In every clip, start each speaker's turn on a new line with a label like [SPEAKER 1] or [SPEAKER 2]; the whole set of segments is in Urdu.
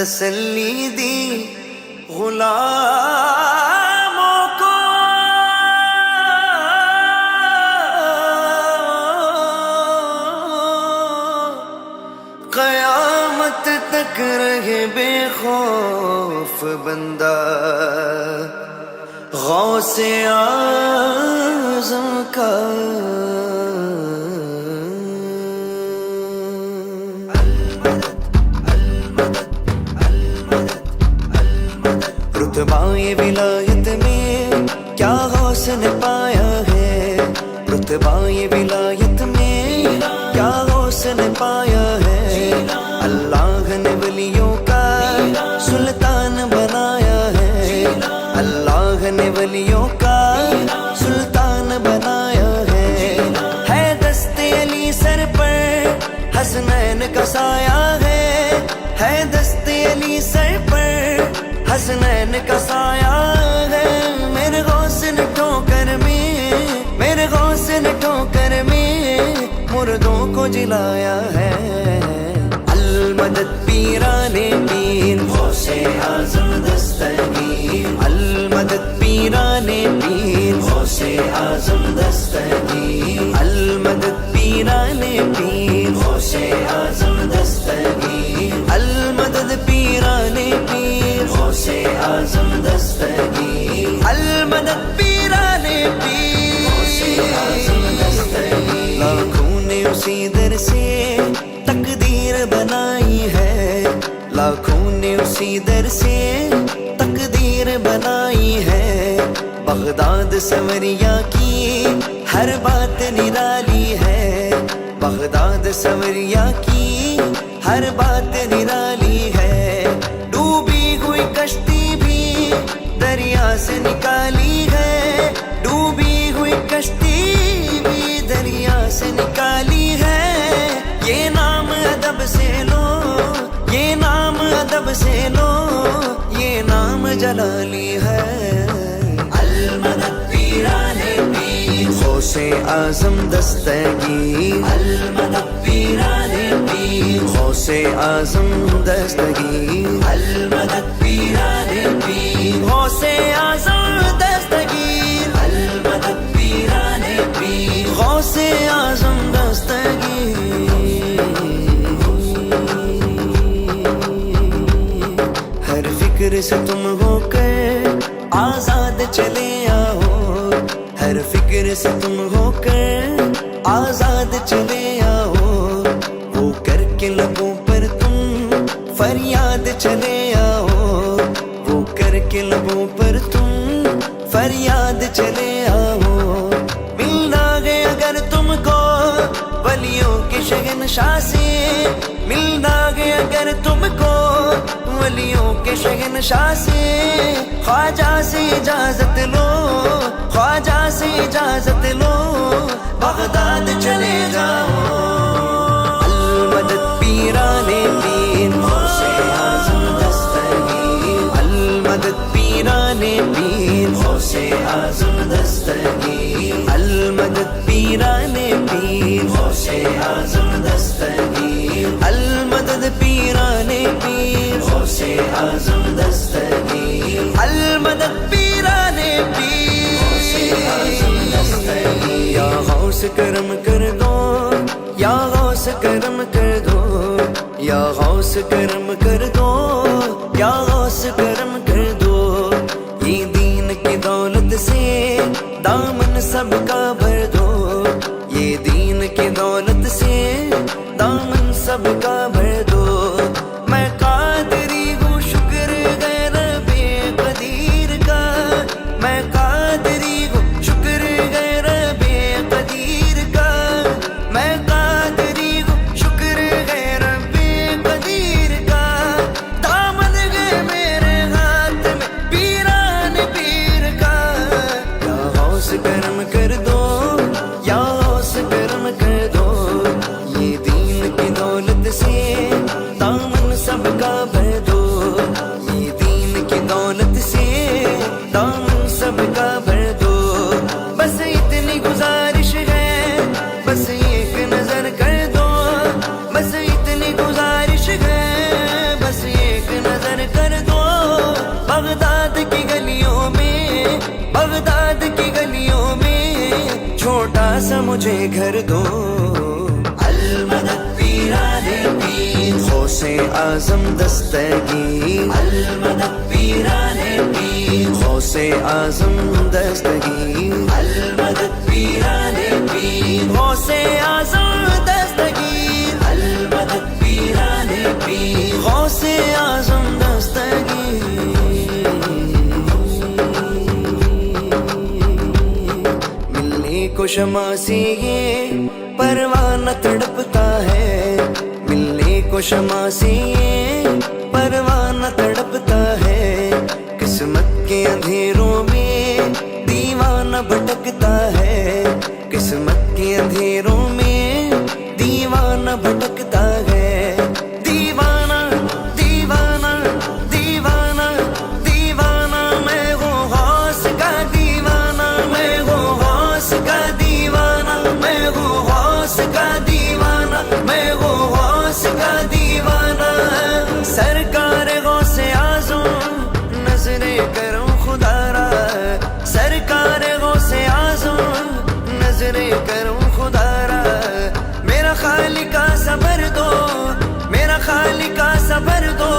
[SPEAKER 1] تسلی دی غلاموں کو، قیامت تک رہے بے خوف بندہ غوث اعظم کا۔ رتبہ ولایت میں کیا غوث نے پایا ہے، رتبہ ولایت میں کیا غوث نے پایا ہے، اللہ نے ولیوں کا سلطان بنایا ہے، اللہ نے ولیوں کا سلطان بنایا ہے دست علی سر پر حسنین کا سایہ ہے دست علی سر پر حسنین کا سایہ ہے، میرے غوث نے ٹھوکر میں، میرے غوث نے ٹھوکر میں مردوں کو جلایا ہے۔ المدد پیران پیر غوث اعظم دستگیر، المدد پیران پیر غوث اعظم دستگیر، المدد پیران پیر غوث اعظم دستگیر، المدد پیران پیر غوث اعظم دستگیر، المدد پیران پیر غوث اعظم دستگیر۔ لاکھوں نے اسی در سے تقدیر بنائی ہے، لاکھوں نے اسی در سے تقدیر بنائی ہے، بغداد سوریا کی ہر بات نرالی ہے، بغداد سوریا کی ہر بات نرالی ہے، ڈوبی ہوئی کشتی بھی دریا سے نکالی ہے، ڈوبی ہوئی کشتی بھی دریا سے نکالی ہے، یہ نام ادب سے لو، یہ نام ادب سے لو، یہ نام جلالی ہے۔ المدد پیران پیر غوث اعظم دستگیر، المدد پیران پیر غوث اعظم دستگیر، المدد پیران پیر غوث اعظم دستگیر، المدد پیران پیر غوث اعظم دستگیر۔ ہر فکر سے تم ہو کر آزاد چلے آؤ، ہر فکر سے تم ہو کر آزاد چلے آؤ، وہ کر کے لبوں پر تم فریاد چلے آؤ، وہ کر کے لبوں پر تم فریاد چلے آؤ، ملنا گے اگر تم کو ولیوں کے شہنشاہ سے، ملنا گے اگر تم کو ولیوں کے شہنشاہ سے، خواجہ سے اجازت لو، خواجہ سے اجازت لو، بغداد چلے جاؤ۔ المدد پیران پیر غوث اعظم دستگیر، المدد پیران پیر غوث اعظم دستگیر، المدد پیران پیر غوث اعظم دستگیر، المدد پیران پیر غوث اعظم دستگیر، المدد پیران پیر غوث اعظم دستگیر۔ یا غوث کرم کر دو، یا غوث کرم کر دو، یا غوث کرم کر دو، یا غوث کرم کر دو، یہ دین کی دولت سے دامن سب کا بھر دو، یہ دین کی دولت سے دامن سب کا بھر دو، میں قادری ہوں شکر غیر بے قدیر کا، میں قادری ہوں شکر غیر بے قدیر کا، میں قادری ہوں شکر غیر بے قدیر کا، دامن ہے میرے ہاتھ میں پیران پیر کا، یا غوث کرم کر دو، یا غوث کرم کر دو، یہ دین کی دولت سے چھوٹا سا مجھے گھر دو المدد پیرانے پیر غوث اعظم دستگیر المدد پیرانے پیر غوث اعظم دستگیر المدد پیرانے پیر غوث اعظم دستگیر المدد پیرانے پیر غوث اعظم دستگیر ملنے کو شمع سے یہ پروانہ تڑپتا ہے ملنے کو شمع سے یہ پروانہ تڑپتا ہے قسمت کے اندھیروں میں دیوانہ بھٹکتا ہے قسمت کے اندھیروں میں دیوانہ بھٹکتا ہے دیوانہ دیوانہ دیوانہ دیوانہ میں ہوں غوث کا دیوانہ میں ہوں غوث کا دیوانہ میں ہوں غوث کا دیوانہ میں ہوں غوث کا دیوانہ سرکار غوث اعظم نظر کرم خدا را سرکار غوث اعظم نظر کرم خدا را میرا خالقہ صبر دو میرا خالقہ صبر دو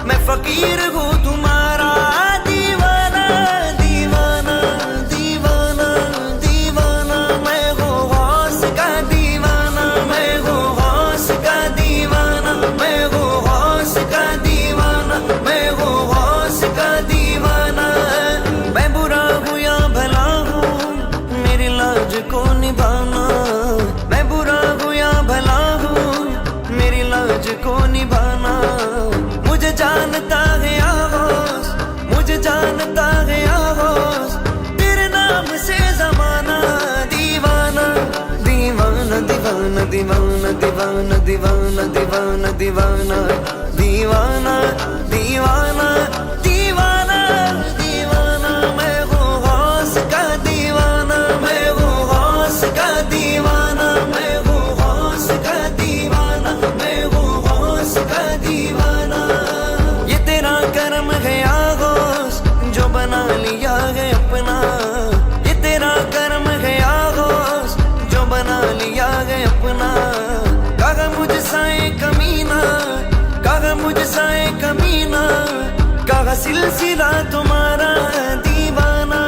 [SPEAKER 1] میں فقیر ہوں تمہارا دیوانہ دیوانہ دیوانہ دیوانہ میں ہوں غوث کا دیوانہ میں ہوں غوث کا دیوانہ میں ہوں غوث کا دیوانہ میں ہوں غوث کا دیوانہ میں برا ہوں یا بھلا ہوں میری لاج کو نبھانا میں برا ہوں یا بھلا ہوں میری لاج کو نبھانا مجھے جانتا ہے غوث مجھے جانتا ہے غوث تیرے نام سے زمانہ دیوانہ دیوانہ دیوانہ دیوانہ دیوانہ دیوانہ دیوانہ دیوانہ دیوانہ دیوانہ دیوانہ دیوانہ میں ہوں غوث کا دیوانہ میں ہوں غوث کا دیوانہ میں ہوں غوث کا دیوانہ میں ہوں غوث کا دیوانہ یہ تیرا کرم ہے غوث جو بنا لیا ہے اپنا یہ تیرا کرم ہے غوث جو بنا لیا ہے اپنا کہا مجھ سائے کمینہ کہا مجھ سائے کمینہ کہا سلسلہ تمہارا دیوانہ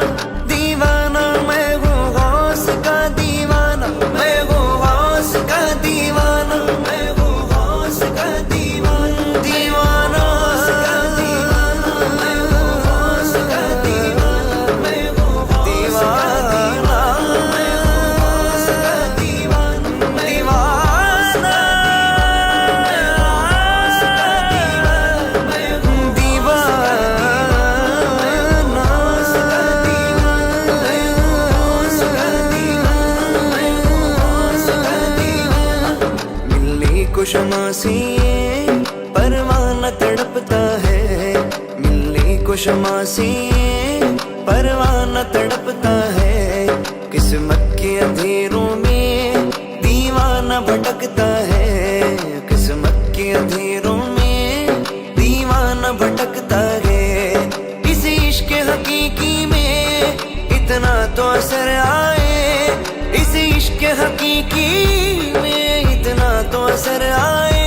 [SPEAKER 1] دیوانہ میں ہوں غوث کا دیوانہ میں ہوں غوث کا دیوانہ میں ہوں غوث کا دیوانہ دیوانہ میں ہوں غوث کا دیوانہ میں ہوں غوث کا دیوانہ دیوانہ شمع سے یہ پروانہ تڑپتا ہے ملنے کو شمع سے یہ پروانہ تڑپتا ہے قسمت کے اندھیروں میں دیوانہ بھٹکتا ہے قسمت کے اندھیروں میں دیوانہ بھٹکتا ہے اس عشق حقیقی میں اتنا تو اثر آئے اس عشق حقیقی میں اتنا تو اثر آئے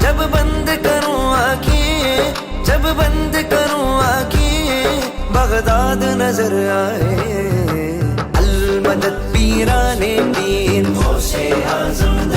[SPEAKER 1] جب بند کروں آنکھیں جب بند کروں آنکھیں بغداد نظر آئے المدد پیرانے پیر غوث اعظم